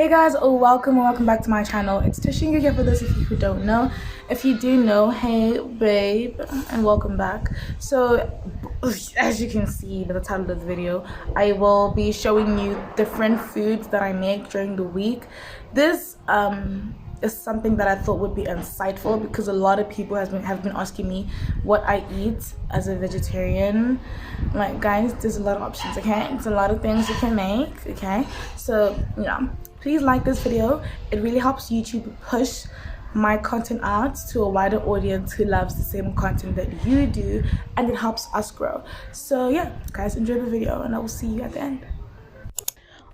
Hey guys, welcome back to my channel. It's Tashinga here for those of you who don't know. If you do know, hey babe, and welcome back. So as you can see in the title of the video, I will be showing you different foods that I make during the week. This is something that I thought would be insightful because a lot of people have been asking me what I eat as a vegetarian. Like, guys, there's a lot of options, okay? It's a lot of things you can make, okay? So please like this video. It really helps YouTube push my content out to a wider audience who loves the same content that you do, and it helps us grow. So yeah, guys, enjoy the video and I will see you at the end.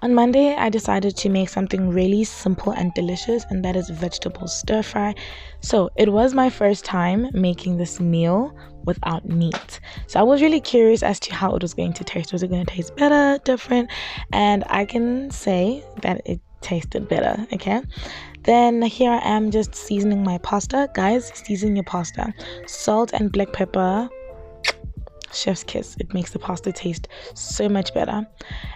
On Monday, I decided to make something really simple and delicious, and that is vegetable stir fry. So it was my first time making this meal without meat. So I was really curious as to how it was going to taste. Was it going to taste better, different? And I can say that it tasted better, okay? Then here I am just seasoning my pasta. Guys, season your pasta. Salt and black pepper. Chef's kiss. It makes the pasta taste so much better.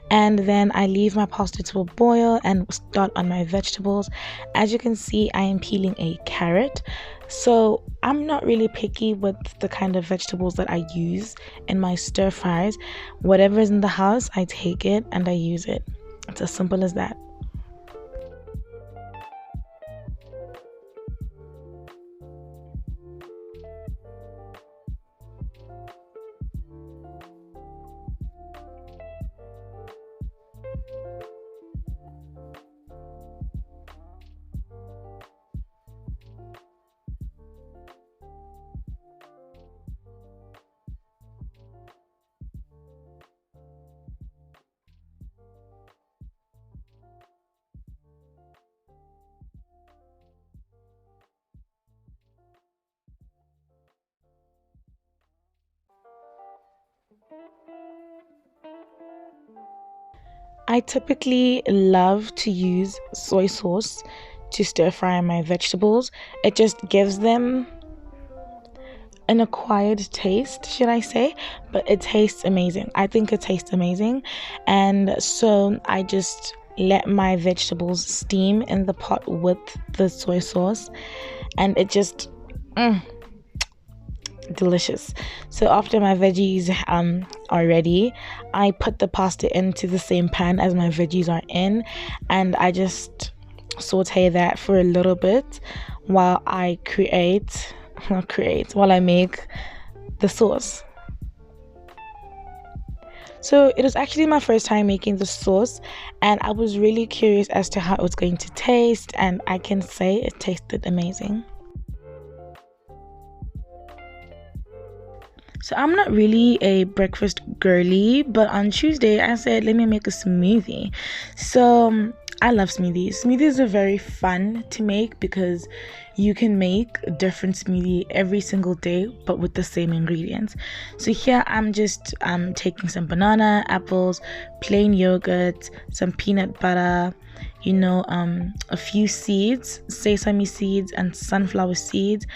And then I leave my pasta to a boil and start on my vegetables. As you can see, I am peeling a carrot. So I'm not really picky with the kind of vegetables that I use in my stir fries. Whatever is in the house, I take it and I use it. It's as simple as that. I typically love to use soy sauce to stir fry my vegetables. It just gives them an acquired taste, should I say, but it tastes amazing. I think it tastes amazing. And so I just let my vegetables steam in the pot with the soy sauce, and it just delicious. So after my veggies are ready, I put the pasta into the same pan as my veggies are in, and I just saute that for a little bit while I while I make the sauce. So it was actually my first time making the sauce, and I was really curious as to how it was going to taste, and I can say it tasted amazing. So I'm not really a breakfast girly, but on Tuesday I said, let me make a smoothie. So I love smoothies. Smoothies are very fun to make because you can make a different smoothie every single day, but with the same ingredients. So here I'm just taking some banana, apples, plain yogurt, some peanut butter, a few seeds, sesame seeds and sunflower seeds,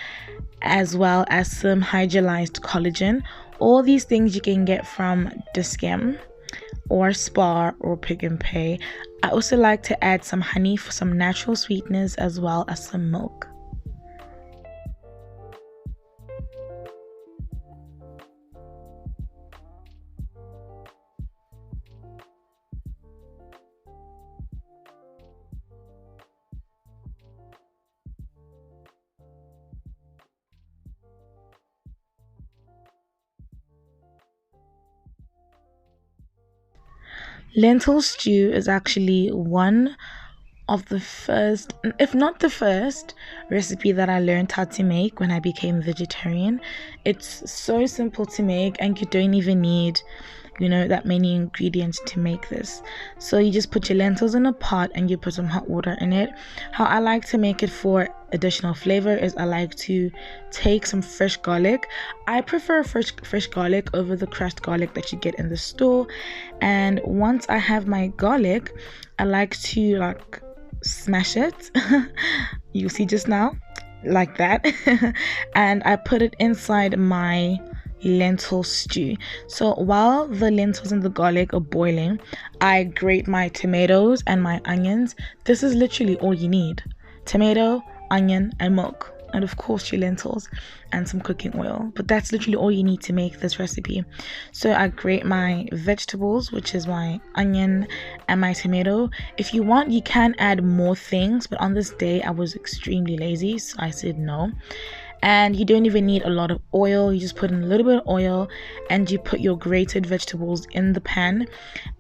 as well as some hydrolyzed collagen. All these things you can get from Discam or Spar or Pick and Pay. I also like to add some honey for some natural sweetness, as well as some milk. Lentil stew is actually one of the first, if not the first, recipe that I learned how to make when I became vegetarian. It's so simple to make, and you don't even need that many ingredients to make this. So you just put your lentils in a pot and you put some hot water in it. How I like to make it for additional flavor is I like to take some fresh garlic. I prefer fresh garlic over the crushed garlic that you get in the store. And once I have my garlic, I like to smash it. You see just now, like that. And I put it inside my lentil stew. So while the lentils and the garlic are boiling, I grate my tomatoes and my onions. This is literally all you need: tomato, onion, and milk, and of course your lentils and some cooking oil. But that's literally all you need to make this recipe. So I grate my vegetables, which is my onion and my tomato. If you want, you can add more things, but on this day I was extremely lazy, so I said no. And you don't even need a lot of oil. You just put in a little bit of oil and you put your grated vegetables in the pan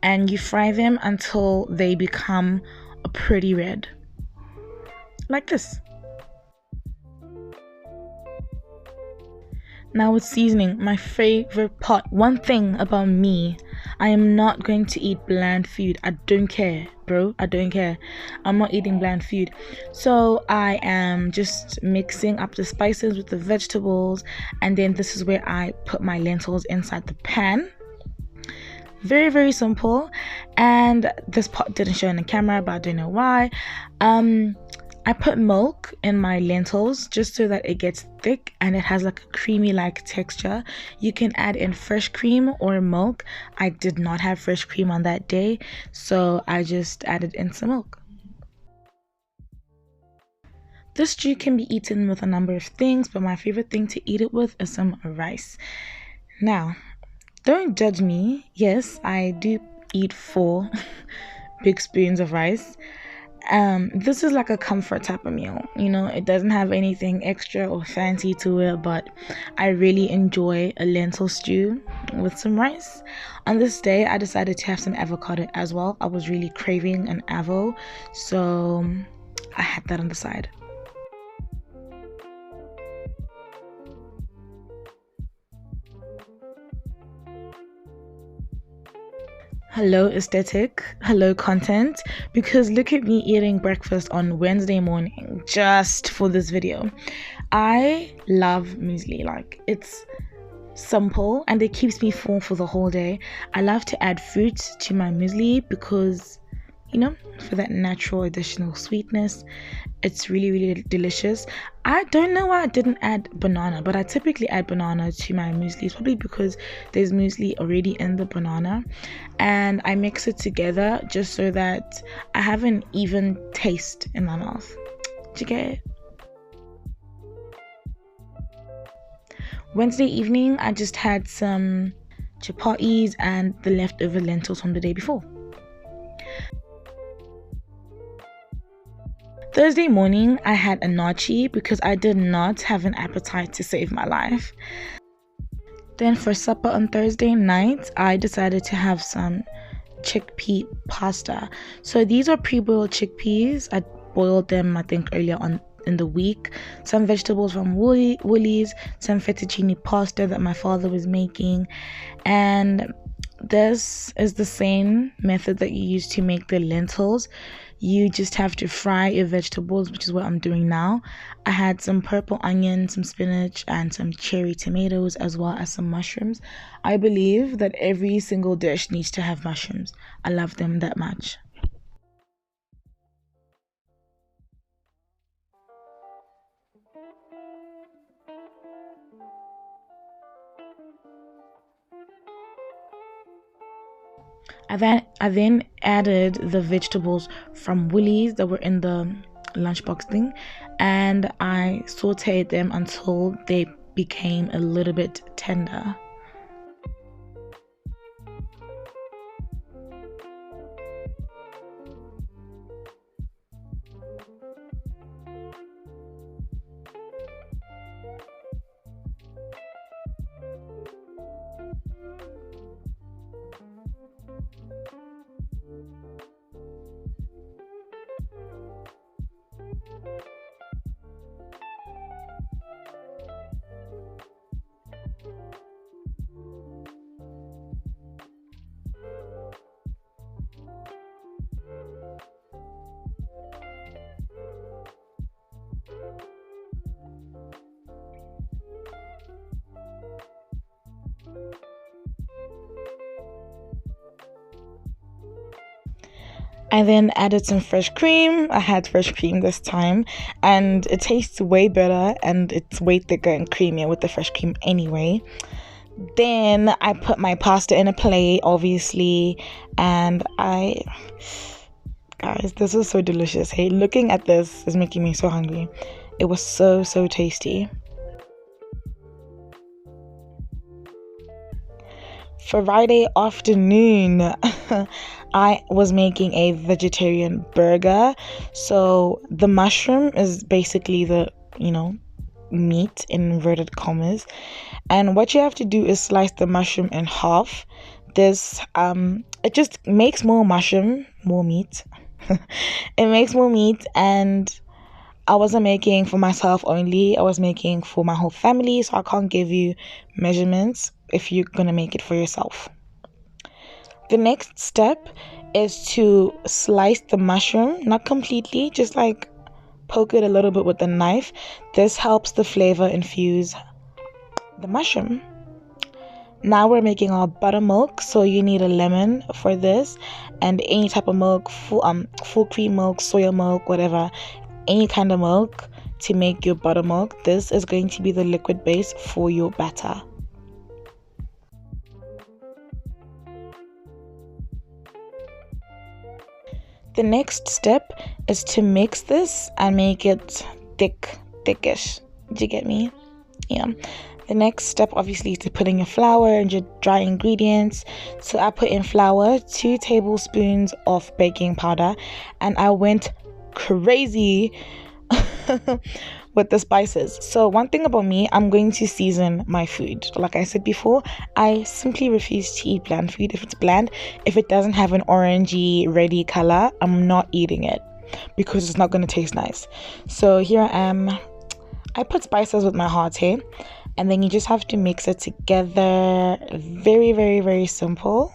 and you fry them until they become a pretty red, like this. Now with seasoning, my favorite part. One thing about me, I am not going to eat bland food. I don't care, bro. I don't care. I'm not eating bland food. So I am just mixing up the spices with the vegetables, and then this is where I put my lentils inside the pan. Very, very simple. And this part didn't show in the camera, but I don't know why. I put milk in my lentils just so that it gets thick and it has like a creamy like texture. You can add in fresh cream or milk. I did not have fresh cream on that day, so I just added in some milk. This stew can be eaten with a number of things, but my favorite thing to eat it with is some rice. Now, don't judge me. Yes, I do eat 4 big spoons of rice. This is like a comfort type of meal, you know. It doesn't have anything extra or fancy to it, but I really enjoy a lentil stew with some rice. On this day I decided to have some avocado as well. I was really craving an avo, so I had that on the side. Hello aesthetic, hello content, because look at me eating breakfast on Wednesday morning just for this video. I love muesli. Like, it's simple and it keeps me full for the whole day. I love to add fruits to my muesli because, you know, for that natural additional sweetness. It's really, really delicious. I don't know why I didn't add banana, but I typically add banana to my muesli. It's probably because there's muesli already in the banana, and I mix it together just so that I have an even taste in my mouth. Did you get it? Wednesday evening, I just had some chapatis and the leftover lentils from the day before. Thursday morning, I had a nachi because I did not have an appetite to save my life. Then for supper on Thursday night, I decided to have some chickpea pasta. So these are pre-boiled chickpeas. I boiled them, I think, earlier on in the week. Some vegetables from Woolies, some fettuccine pasta that my father was making, and this is the same method that you use to make the lentils. You just have to fry your vegetables, which is what I'm doing now. I had some purple onion, some spinach, and some cherry tomatoes, as well as some mushrooms. I believe that every single dish needs to have mushrooms. I love them that much. I then added the vegetables from Woolies that were in the lunchbox thing, and I sauteed them until they became a little bit tender. I then added some fresh cream. I had fresh cream this time, and it tastes way better and it's way thicker and creamier with the fresh cream anyway. Then I put my pasta in a plate, obviously, and guys, this is so delicious. Hey, looking at this is making me so hungry. It was so tasty. Friday afternoon, I was making a vegetarian burger. So the mushroom is basically the, meat in inverted commas. And what you have to do is slice the mushroom in half. This, it just makes more meat. It makes more meat, and I wasn't making for myself only. I was making for my whole family, so I can't give you measurements if you're gonna make it for yourself. The next step is to slice the mushroom, not completely, just like poke it a little bit with a knife. This helps the flavor infuse the mushroom. Now we're making our buttermilk, so you need a lemon for this, and any type of milk, full cream milk, soya milk, whatever, any kind of milk to make your buttermilk. This is going to be the liquid base for your batter. The next step is to mix this and make it thickish. Did you get me? Yeah. The next step obviously is to put in your flour and your dry ingredients. So I put in flour, 2 tablespoons of baking powder, and I went crazy with the spices. So one thing about me, I'm going to season my food. Like I said before, I simply refuse to eat bland food. If it's bland, if it doesn't have an orangey ready color, I'm not eating it because it's not going to taste nice. So here I am. I put spices with my heart here, and then you just have to mix it together. Very simple.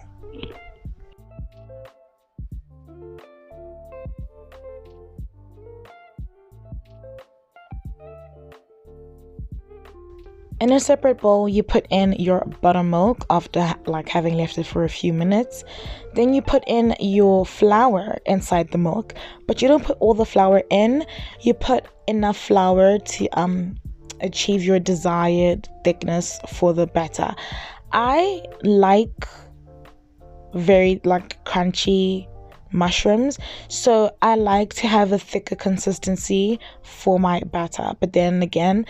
In a separate bowl, you put in your buttermilk after having left it for a few minutes. Then you put in your flour inside the milk, but you don't put all the flour in. You put enough flour to achieve your desired thickness for the batter. I like very crunchy mushrooms, so I like to have a thicker consistency for my batter. But then again,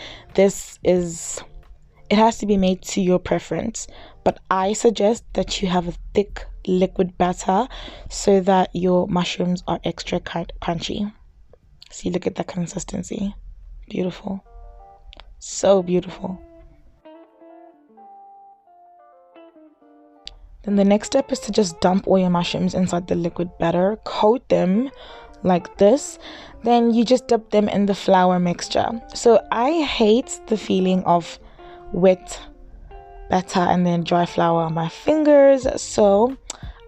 it has to be made to your preference, but I suggest that you have a thick liquid batter so that your mushrooms are extra crunchy. See, look at that consistency. Beautiful. So beautiful. Then the next step is to just dump all your mushrooms inside the liquid batter, coat them like this, then you just dip them in the flour mixture. So I hate the feeling of wet batter and then dry flour on my fingers, so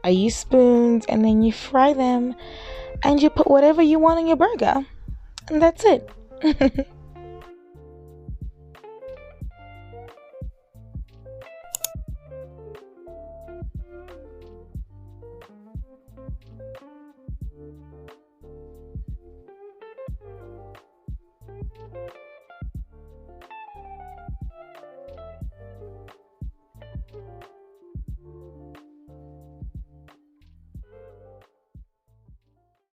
I use spoons, and then you fry them and you put whatever you want in your burger, and that's it.